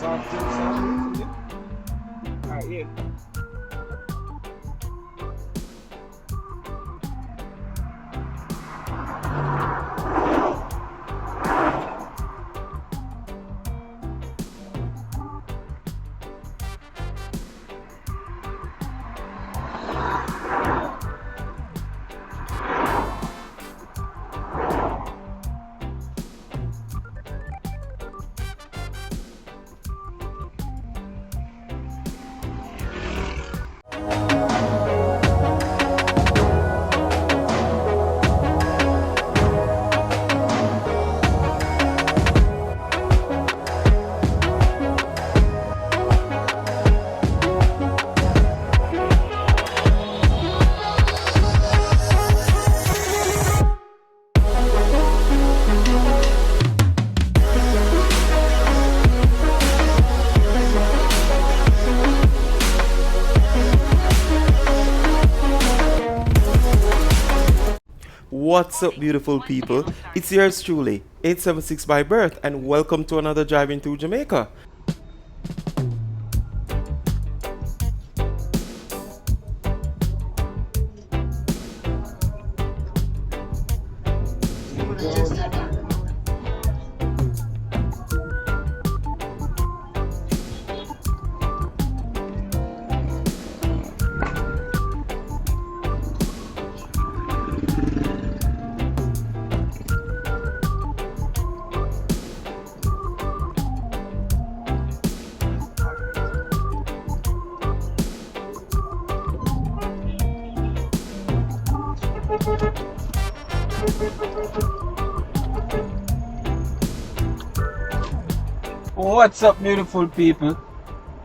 soft things, yeah. Alright, yeah. What's up, beautiful people? It's yours truly, 876 by birth, and welcome to another Driving Through Jamaica. What's up, beautiful people?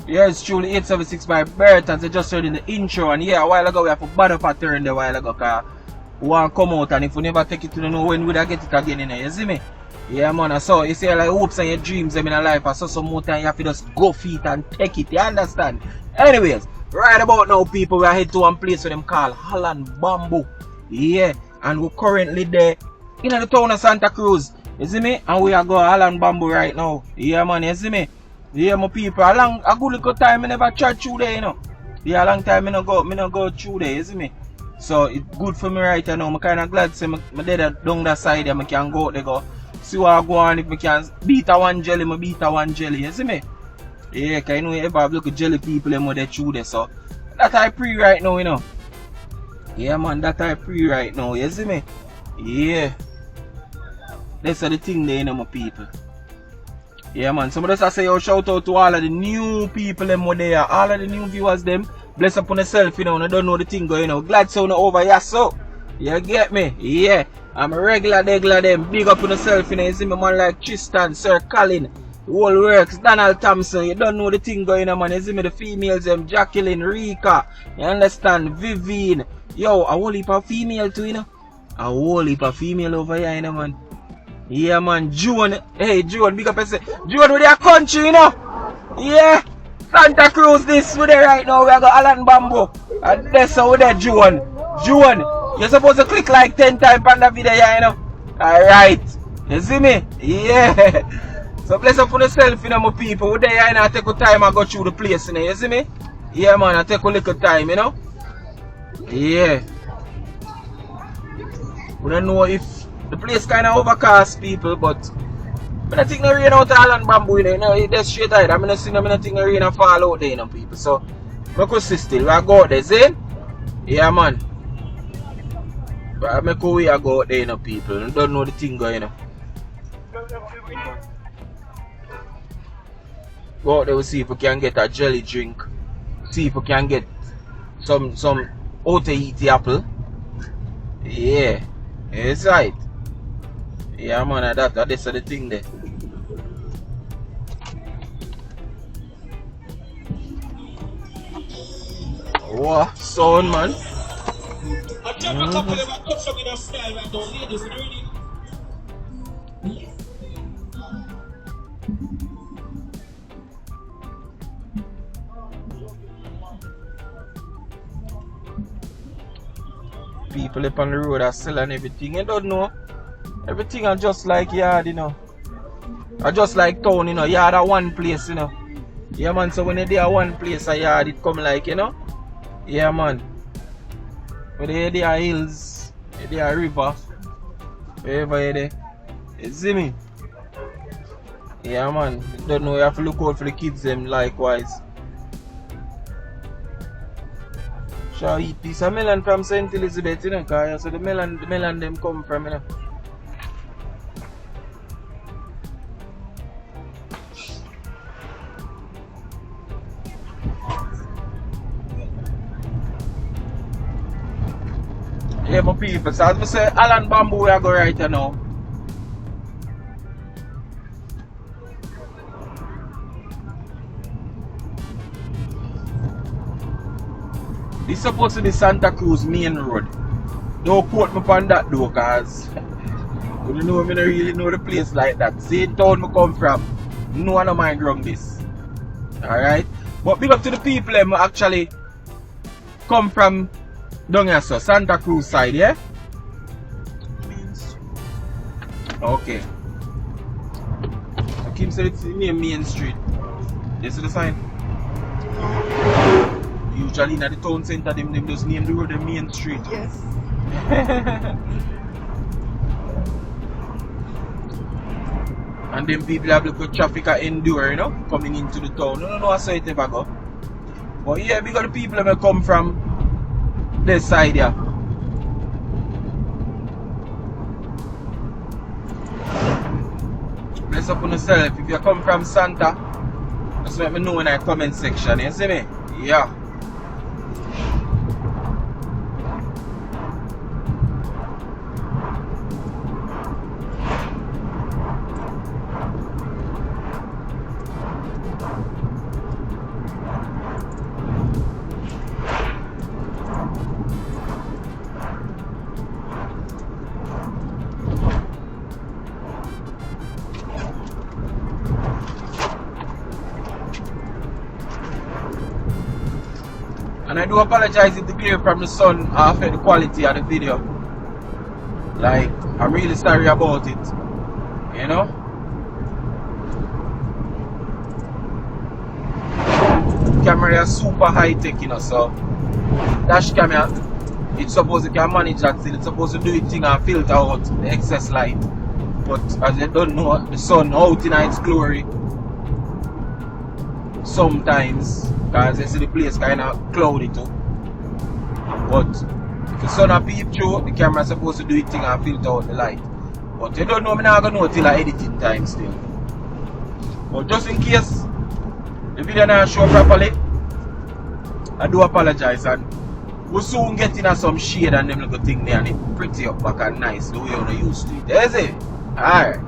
Here's truly 876 by birth, as I just heard in the intro. And yeah, a while ago we have a bad up a turn there a while ago, because we want to come out, and if we never take it to the know when we get it again, in there, you see me? Yeah, man. So you see, like hopes and your dreams in life, I saw some more time you have to just go feet and take it, you understand? Anyways, right about now, people, we are headed to one place with them called Holland Bamboo. Yeah, and we're currently there in the town of Santa Cruz. You see me? And we are going to Holland Bamboo right now. Yeah, man, you see me? Yeah, my people. A good little time I never chat through there, you know. Yeah, a long time I no go through there, you see me? So it's good for me right now. I'm kind of glad to say my dad down that side and I can go out there, go see what I go on. If I can beat a one jelly, I beat a one jelly, you see me? Yeah, because you know, ever have look at jelly people and they through there. So that I pre right now, you know. Yeah, man, that I pre right now, you see me? Yeah. That's the thing there, you know, my people. Yeah, man. Somebody just say, yo, shout out to all of the new people them there, all of the new viewers them. Bless upon yourself, you know, and I don't know the thing going, you know. Glad so no over here, so. You get me? Yeah. I'm a regular them. Big up on yourself, you know. You see me, man, like Tristan, Sir Colin, Whole Works, Donald Thompson. You don't know the thing going on, man. You see me, the females them, Jacqueline, Rika. You understand? Vivian. Yo, a whole heap of female too, you know. A whole heap of female over here, you know, man. Yeah, man, June. Hey, June, big up and say, June with their country, you know. Yeah, Santa Cruz, this with there right now. We are going Holland Bamboo. And that's how we're there, June. June, you're supposed to click like 10 times on the video, you know. Alright. You see me? Yeah. So bless up for yourself, you know, my people. We're there, you know, I take a time and go through the place, you know. You see me? Yeah, man, I take a little time, you know. Yeah. We don't know if the place kind of overcast, people, but I don't think no rain out of Holland Bamboo, you know, it's straight ahead. I don't think no rain fall out there, you know, people. So, I could see still, we go out there, see? Yeah, man. But I make a way I go out there, you know, people. I don't know the thing going, you know. Go out there, we'll see if we can get a jelly drink. See if we can get some out to eat the apple. Yeah, it's right. Yeah, man, that's the thing there. Wow, sound, man. People up on the road are selling everything. You don't know. Everything are just like yard, you know. Are just like town, you know. Yard are one place, you know. Yeah man, so when you're there one place a yard it come like, you know? Yeah man. When you're there hills, you're there river, wherever you're there. You see me? Yeah man. You don't know, you have to look out for the kids them likewise. Shall eat piece of melon from St. Elizabeth, you know, cause so the melon them come from, you know. Yeah, my people, so as I say, Holland bamboo we are go right here now. This supposed to be Santa Cruz main road. Don't quote me on that though, cause you know me don't really know the place like that. Same town me come from. No one of mind wrong this. Alright? But big up to the people who actually come from down here, so Santa Cruz side, yeah? Okay. I keep saying it's near Main Street. You see the sign? Usually in the town center, them just name the road the Main Street. Yes. And then people have look at traffic endure, you know, coming into the town. I don't know how it ever go. But yeah, because the people that come from this side here. Bless up on yourself. If you come from Santa, just let me know in the comment section. You see me? Yeah. And I do apologize if the glare from the sun affect the quality of the video. Like, I'm really sorry about it. You know? Camera is super high tech, you know, so dash camera, it's supposed to can manage that still. It's supposed to do it thing and filter out the excess light. But as you don't know, the sun out in its glory sometimes, because you see the place kind of cloudy too. But if the sun a peep through, the camera is supposed to do it thing and filter out the light. But you don't know, I'm not going to know till the editing time still. But just in case the video not show properly, I do apologize, and we'll soon get in some shade and them little thing there and it pretty up back and nice the way you're used to it. Is it? Alright.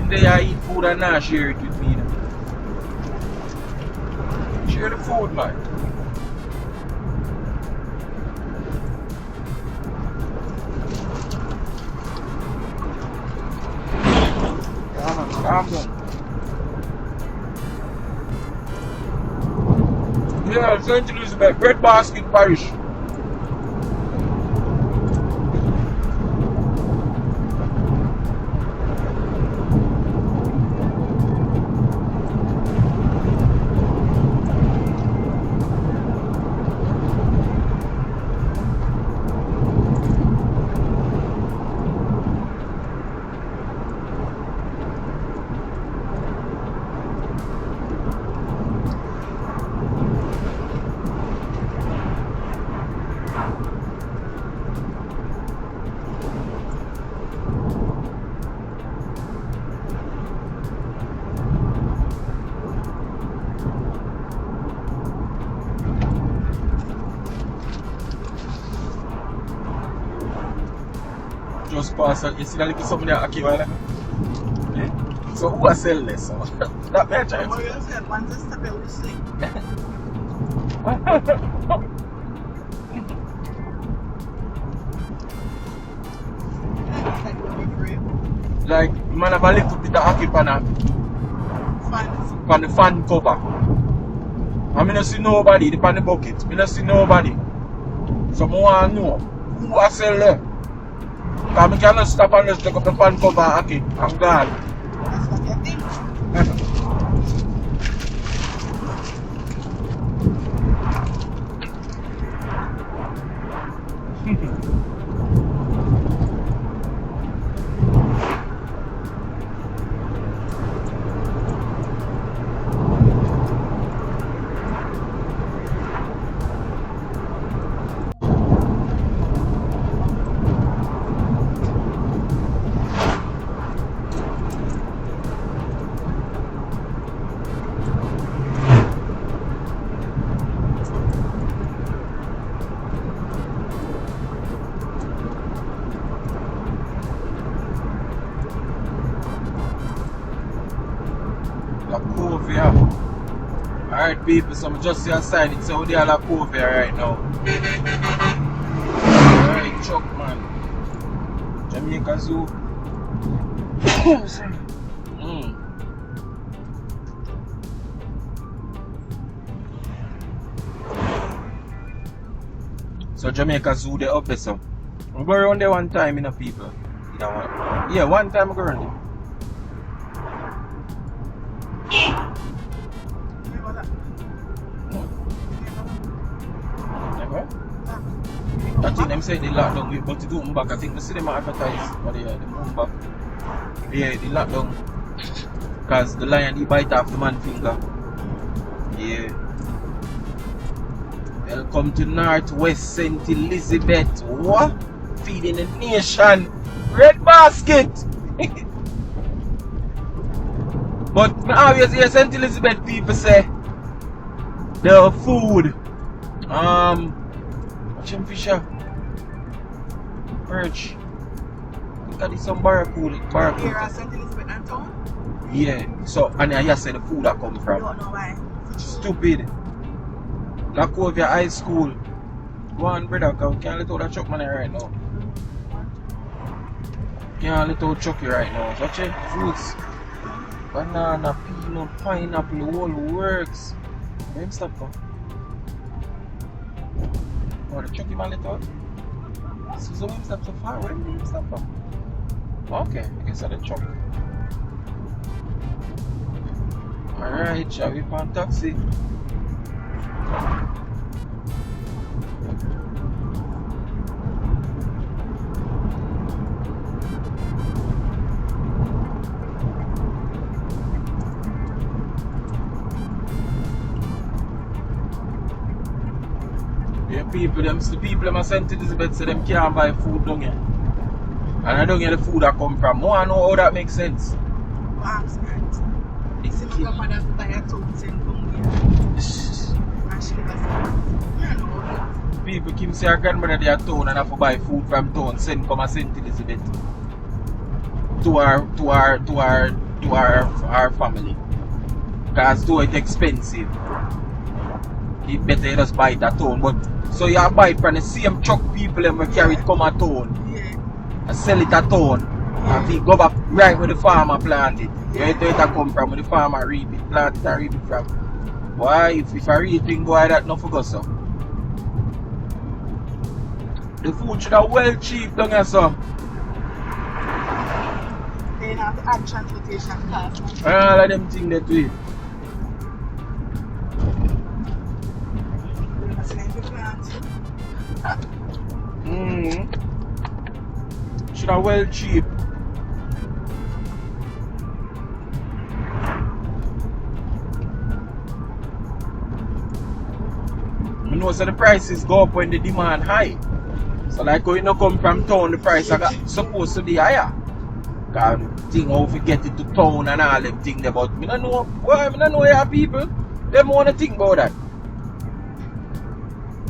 They eat food and not share it with me. Share the food, man. Calm down. Yeah, St. Elizabeth, Bread Basket Parish. Just pass and you see that little something there, okay, well, yeah. So who are sell this? So that may try. Well, you said once you step out, we sleep. Like, man have a little bit of hockey pan the fan cover. And I don't see nobody on the bucket. I don't see nobody. So I want to know who are sell there. Because I cannot stop and just take up the fan cover and hockey. I'm glad. That's what you think. Alright people, so I'm just see outside it, so we are like over here right now. Alright, Chuck man. Jamaica Zoo. So Jamaica Zoo they up there so. I go around there one time, you know people. You know what? Yeah, one time I go around there. I think them say they lock down, but to do them back, I think they see them advertise, but yeah, they move back. Yeah, they lock down. Because the lion, he bite off the man finger. Yeah. Welcome to Northwest St. Elizabeth. What? Feeding the nation. Red basket. But I always hear St. Elizabeth people say the food. Watching fisher. Perch. Look at this some barracuda. Here at St. Elizabeth and town? Yeah. So and I just say the food that come from. I don't know why. Stupid. Like over your high school. Go on brother, cause we can't let out that truck money right now. Can't let out Chucky right now. So check fruits. Banana, peanut, pineapple, the whole works. Where him stop now? Oh, the Chucky man let out? So him stop so far? Where did him stop from? Okay, I guess I the truck. Alright, shall we find taxi? The people them are sent to Elizabeth so them can't buy food down here. And I don't get the food that come from. I know how that makes sense. I'm scared. It's my grandmother buy a toast and come here. And she never said, people keep saying her grandmother they are town and have to buy food from town, send come and St. Elizabeth to our family. Because though it's expensive, it's better you just buy it at town. But so you buy it from the same truck people and we carry it come at town. yeah. And sell it at town. And we go back right where the farmer planted. Where it come from, where the farmer reap it, plant it and reap it from. Why? If I read thing boy that not forgot so. The food should have well cheap down here so. They have to add transportation costs. And all of them things that way. Should have well cheap. I know so the prices go up when the demand high. So like when you not come from town, the price are supposed to be higher. Cause thing how we get it to town and all them things about me don't know why I don't know your people. Them wanna think about that.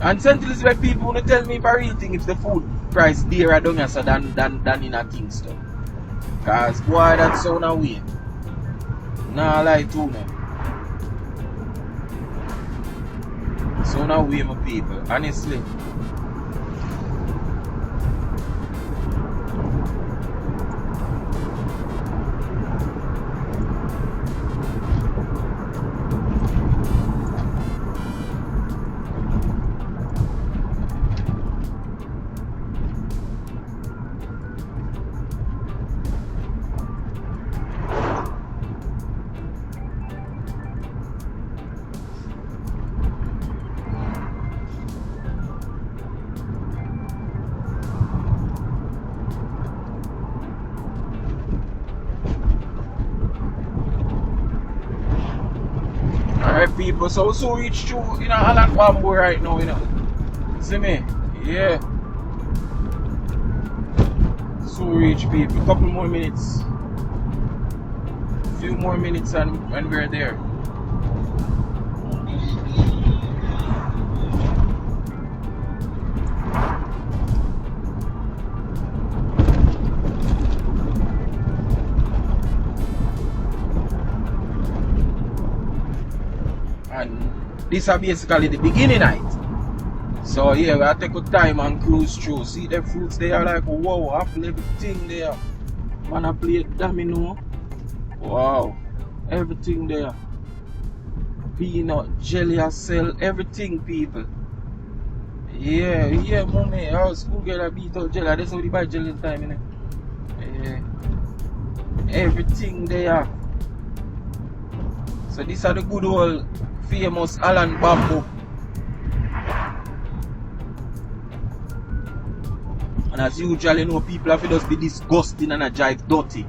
And St. Elizabeth people wanna tell me if I really think if the food price dearer down here so than in a Kingston. Cause boy that's sound away. Nah lie to me. Sound away my people, honestly. Alright people, so we so reach through Holland Bamboo right now, See me? Yeah. So reach people, couple more minutes. Few more minutes and we're there. And this is basically the beginning night. So yeah, we have to take our time and cruise through. See the fruits they are like wow, apple everything there. Man I play domino. Wow. Everything there. Peanut, jelly I sell, everything people. Yeah, mommy. Our school girl I beat out jelly. That's how they buy jelly in time, Yeah. Everything there. So these are the good old famous Holland Bamboo. And as usual, people have to just be disgusting and a drive dirty.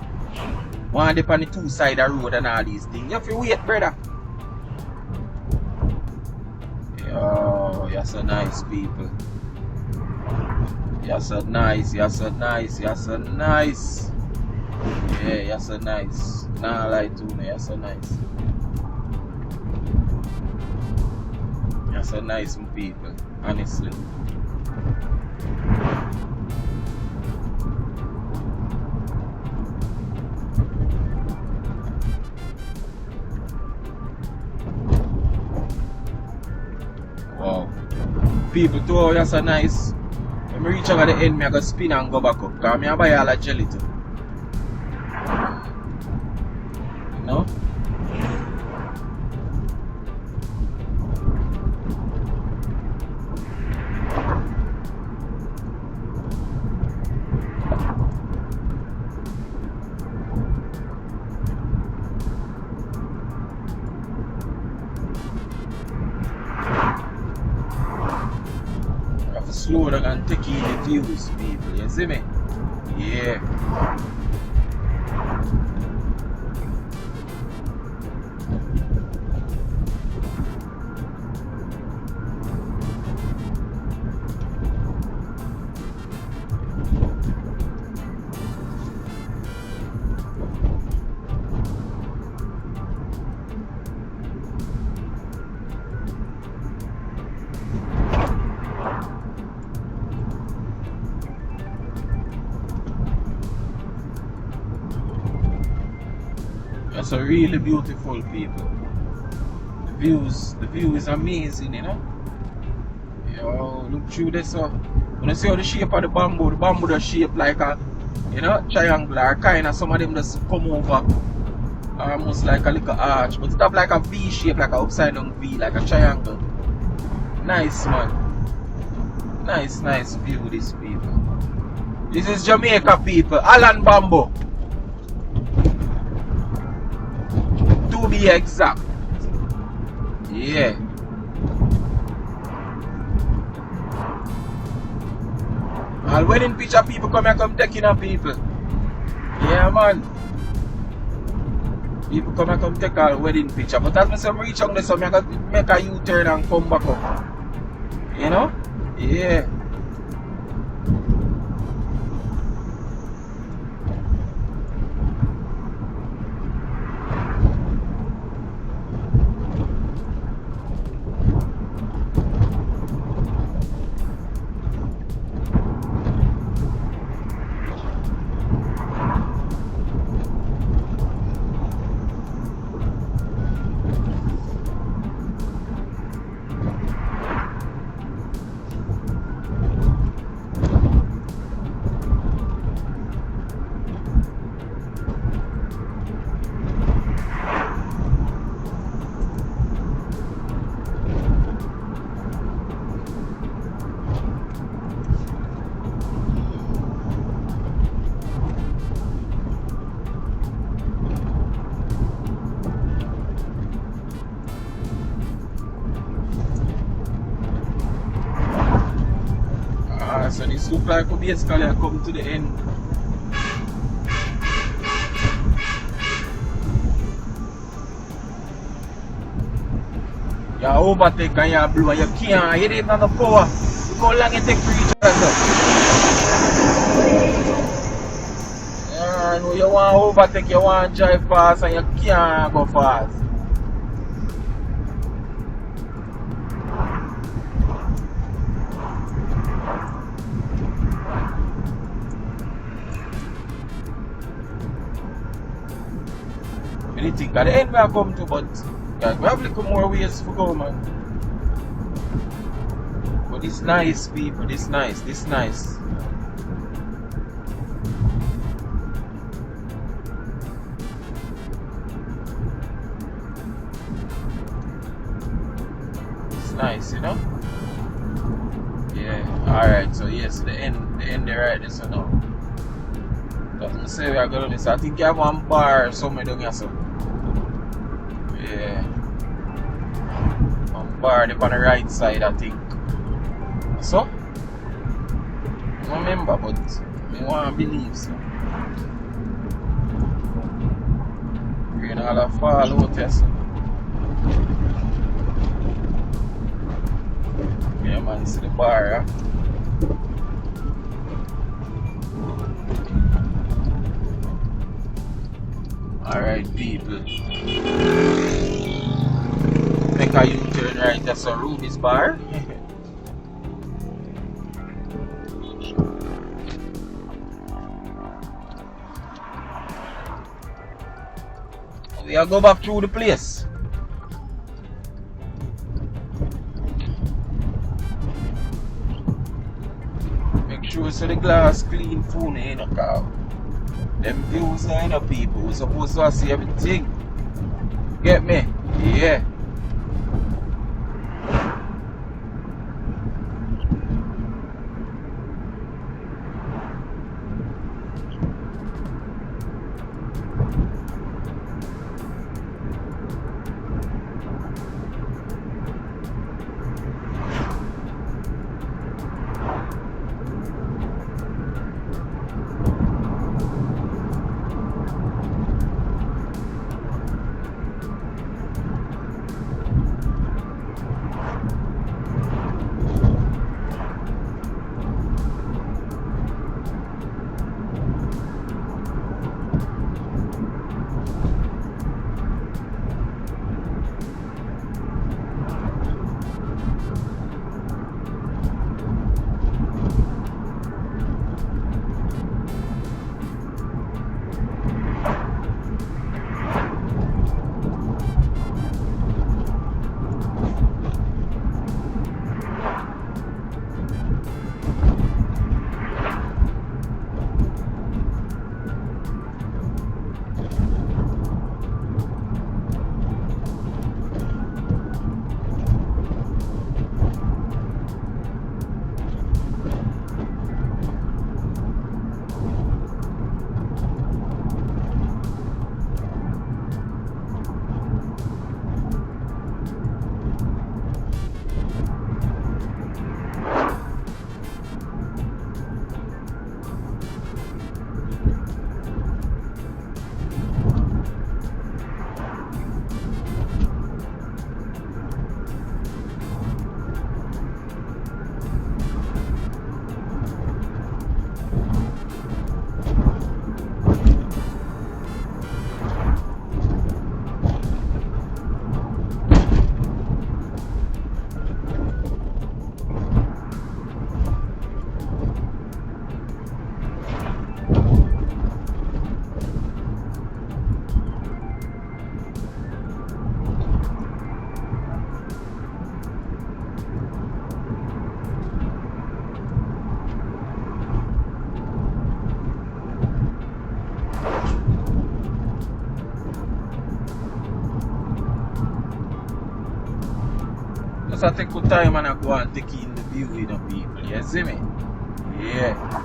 One day on the two side of the road and all these things. You have to wait, brother. Yo, you're so nice, people. You're so nice, you're so nice, you're so nice. Yeah, you're so nice. Nah, lie to me, you're so nice. You're so nice, my people, honestly. Wow. People too, you're so nice. When I reach over the end, I go spin and go back up. Because I buy all the jelly too. You know? Slow down and take in the views, people. You see me? Yeah. That's a really beautiful, people. The view is amazing, Yo, look through this. When you see how the shape of the bamboo is shaped like a, triangular. Kind of some of them just come over almost like a little arch, but stuff like a V shape, like an upside down V, like a triangle. Nice, man. Nice view, this people. This is Jamaica, people. Holland Bamboo. To be exact. Yeah. All wedding picture people come taking up people. Yeah, man. People come take all wedding picture. But as I reach on this, so I gotta make a U-turn and come back up. You know? Yeah. So this look like we basically are coming to the end. You overtake and you blow and you can't, you didn't have the power. Look how long it takes to reach that up. Yeah, you want to overtake, you want to drive fast and you can't go fast. I think at the end we are come to, but yeah, we have a little more ways to go, man. But it's nice, people. This nice. This nice. It's nice, you know. Yeah. All right. So yes, the end there, right? This one now. Doesn't say we are going to this. I think you have one bar somewhere down here, so. Yeah. One bar on the right side, I think. So? I don't remember, but I want to believe so. Rain all fall out here, so. Yeah, man, see the bar, huh? Alright, people. Make a U-turn right, that's a Ruby's bar. We'll go back through the place. Make sure so the glass clean phone in a car. Them views are in the people. We're supposed to see everything. Get me? Yeah. Just I take good time and I go and take in the view with the people, you see me? Yeah.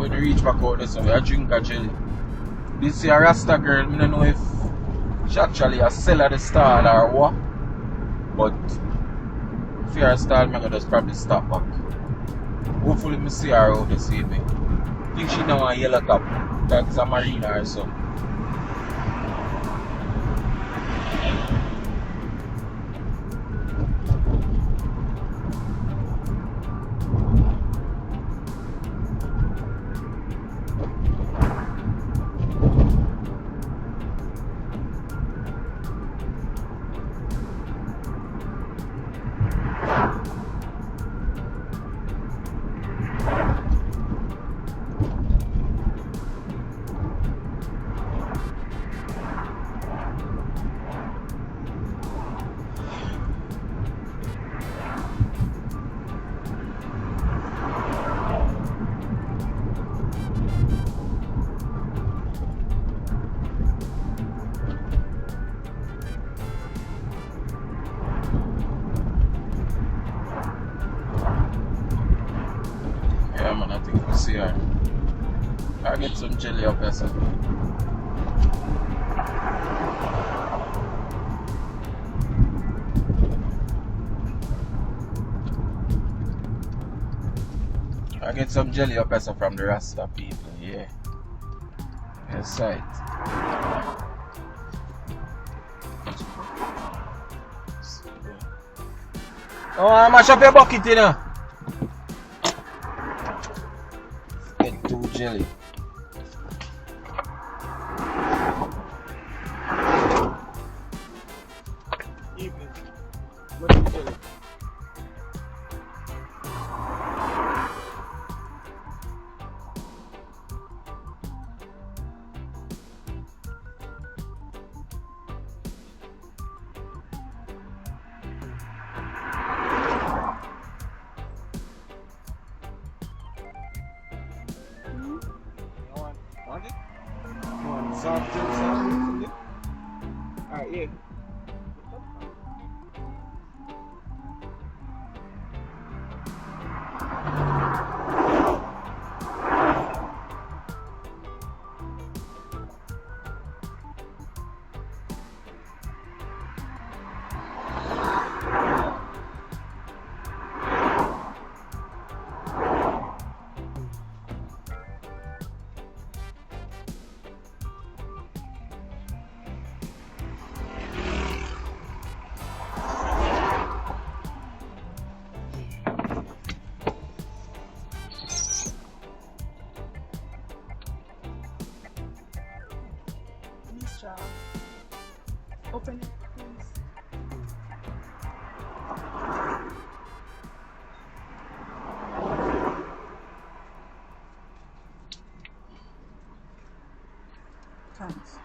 when we reach back out there, so we drink a jelly. This is a Rasta girl, I don't know if she actually a seller the stall or what. But if you're a stall, I'm gonna just probably stop back. Hopefully I see her out this evening. I think she now a yellow top. That's a marina or something. Yeah, man, I think we see her. I'll get some jelly up here, sir. I get some jelly up here, sir, from the Rasta people, yeah. Yes, right. Oh, I mash up your bucket, you know. Get two jelly. Evening. What is jelly? Want it? You want soft jelly sandwich? Alright, yeah. Open it, please. Thanks.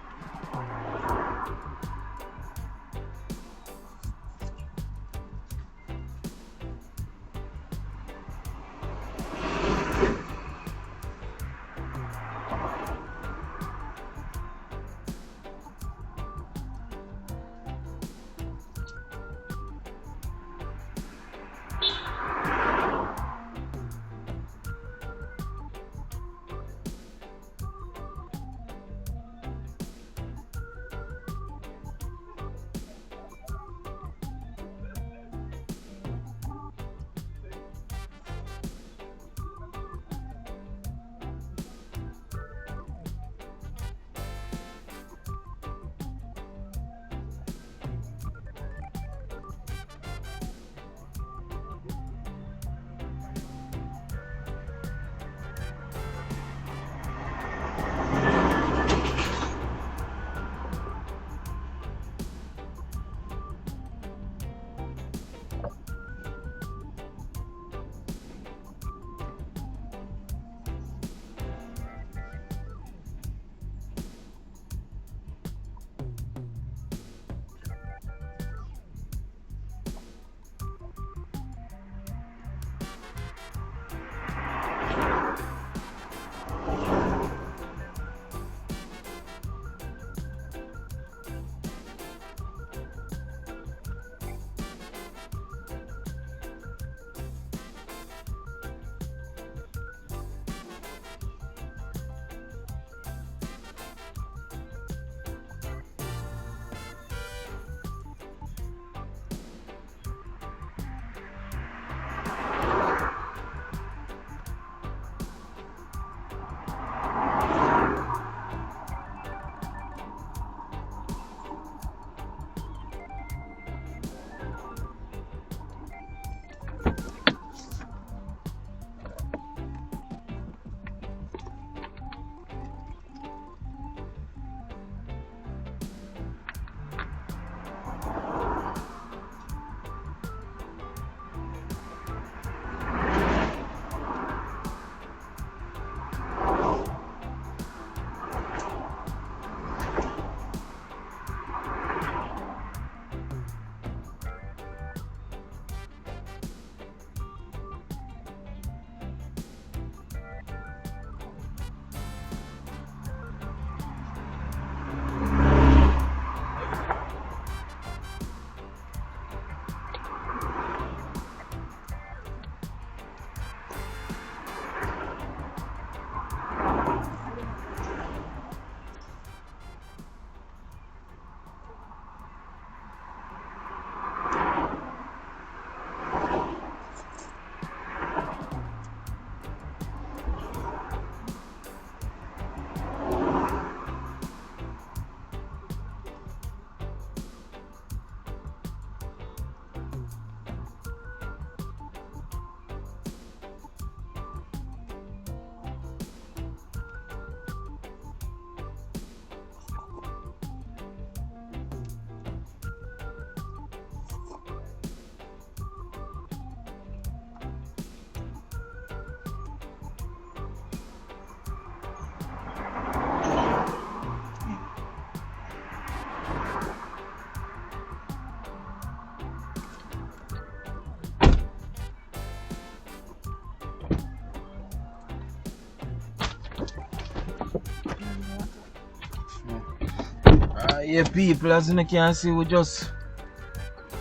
Yeah, people, as you can see, we just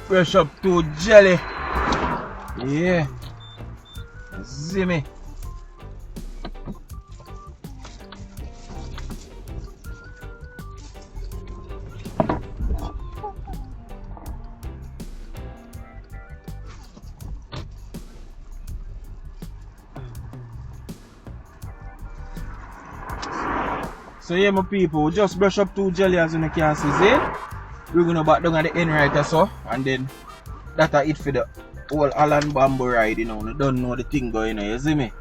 fresh up to jelly. Yeah. See me. So yeah, my people, we just brush up 2 jelly as you can see. We're gonna back down at the end right so, and then that's it for the whole Holland bamboo ride, you know. You don't know the thing going on, you see me?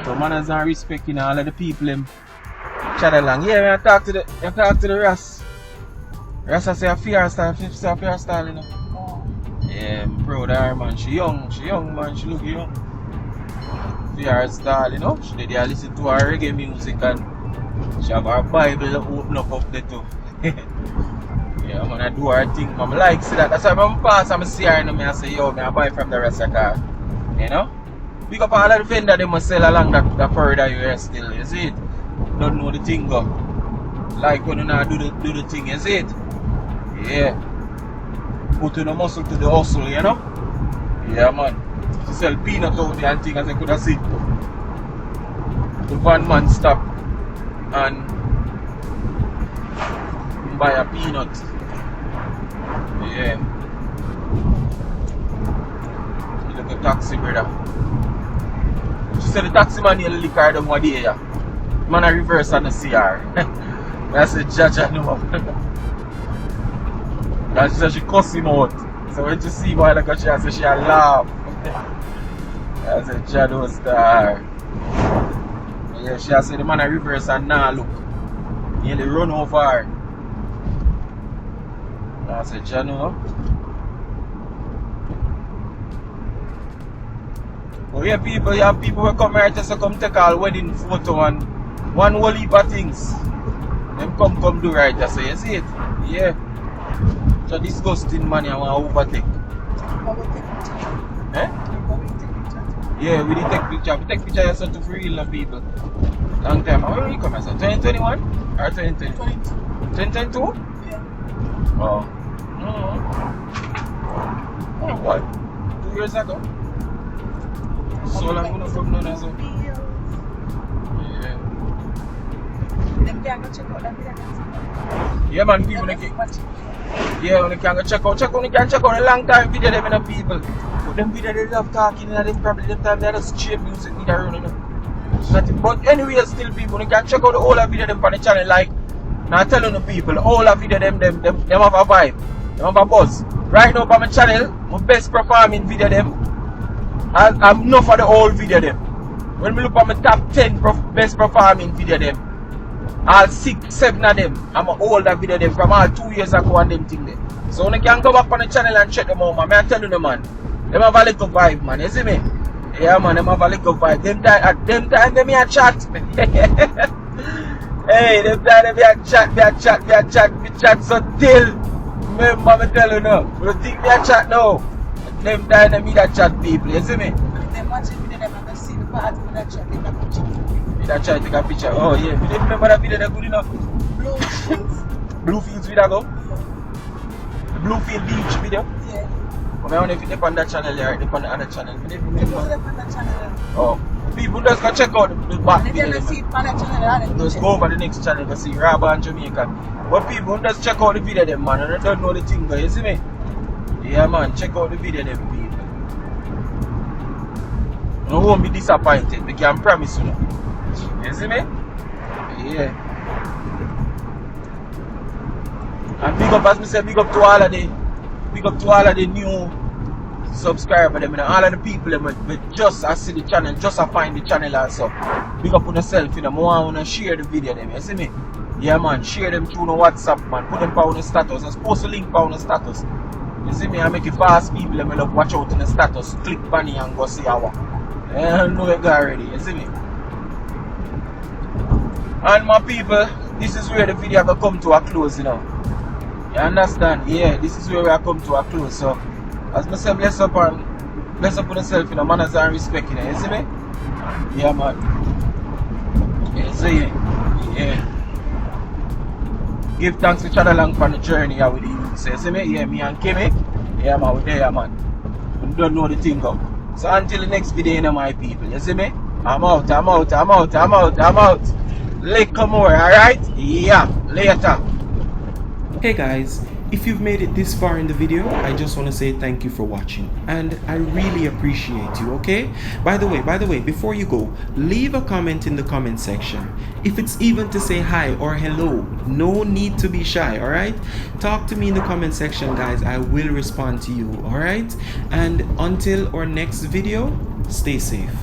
So manners and respect, you know, all of the people them chat along. Yeah, when I talk to the Ras. Ras I say a fear style, you know. Oh. Yeah, I'm proud of her, man. She young man, she look young. Fear style, you know. She did listen to her reggae music and she have her Bible open up there too. Yeah, man, I do her thing, man. I like see that. That's why I'm pass and I see her and I say, yo, I buy from the rest of the car. You know? Big up all of the vendor they must sell along that further you still, you see it? Don't know the thing go. Like when you now do the thing, you see it? Yeah. Put in the muscle to the hustle, you know? Yeah, man. She sell peanut out there and things as I could have seen. The van man stop and buy a peanut. Yeah. Look at taxi, brother. She said the taxi man nearly lick her down one day. Yeah. Man, I reverse on the CR. I said, Judge, I know. And she said she cuss him out. So when you see why like she said she laugh. I said, Jado star. Yeah, she said the man I reverse and now look. Nearly run over her. I said, Jado. But yeah, people, you have people who come here just to come take all wedding photo and one whole heap of things. Them come do right, so you see it? Yeah. So disgusting man, I want to overtake. Eh? Yeah, we did take picture. We take picture yourself to free real people. Long time. How many you come here? 2021 or 2020? 2022? Yeah. Oh. Oh, what? 2 years ago? So long ago from none as well. Yeah. Them can't go check out that video. Yeah, man, people like it. Yeah, when you can go check out a long time video them in the people. But them video they love talking and them probably them time they just cheap music need a run, you know. Nothing. But anyway, still people, you can check out the whole video them on the channel like now telling the people, the whole video them have a vibe. Them have a buzz. Right now on my channel, my best performing video them. I'm enough for the whole video them. When we look at my top 10 best performing video them, all 6, 7 of them, I'm an older video them from all 2 years ago and them thing there. So when you can go back on the channel and check them out, man, I tell you the man, them have a little vibe, man, you see me? Yeah, man, them have a little vibe. At them time, them a chat. Hey, them time, them a chat, so till, remember me tell you now, you think they a chat now? Them time, them a chat people, you see me? Them watching video, them can see the part of that chat, they can picture. That try to take a picture. Oh yeah, you didn't remember that video that good enough? Blue fields. Blue fields video go? The Bluefield Beach video? Yeah. But I don't know if it's on that channel there, it's on the other channel. I don't It was remember. on that channel. Oh. People just go check out the back They video. can see it on that channel. Just go over the next channel to see Rabba and Jamaica. But people just check out the video them, man, and they don't know the thing there, you see me? Yeah man, check out the video them people. You won't be disappointed, I can promise you now. You see me? Yeah. And big up, as me say, big up to all of the new subscribers, them, and all of the people that just see the channel, just find the channel and so. Big up on yourself, you know, I want to share the video them, you see me? Yeah man, share them through the WhatsApp, man, put them on the status, and post a link on the status. You see me, I make it fast people, them love watch out in the status, click bunny and go see our. I know you got already, you see me? And my people, this is where the video will come to a close, you know. You understand? Yeah, this is where we are come to a close. So, as I say, bless up and Bless up on yourself, you know, manners and respect, you know, you see me? Yeah, man. You see it? Yeah. Give thanks to each other along for the journey here with the youth. So, you see me? Yeah, me and Kimmy. Yeah, man, we're there, man. We don't know the thing up. So, until the next video, you know, my people, you see me? I'm out. Lick more, alright? Yeah, later. Hey guys, if you've made it this far in the video, I just want to say thank you for watching and I really appreciate you, okay? By the way, before you go, leave a comment in the comment section. If it's even to say hi or hello, no need to be shy, alright? Talk to me in the comment section, guys. I will respond to you, alright? And until our next video, stay safe.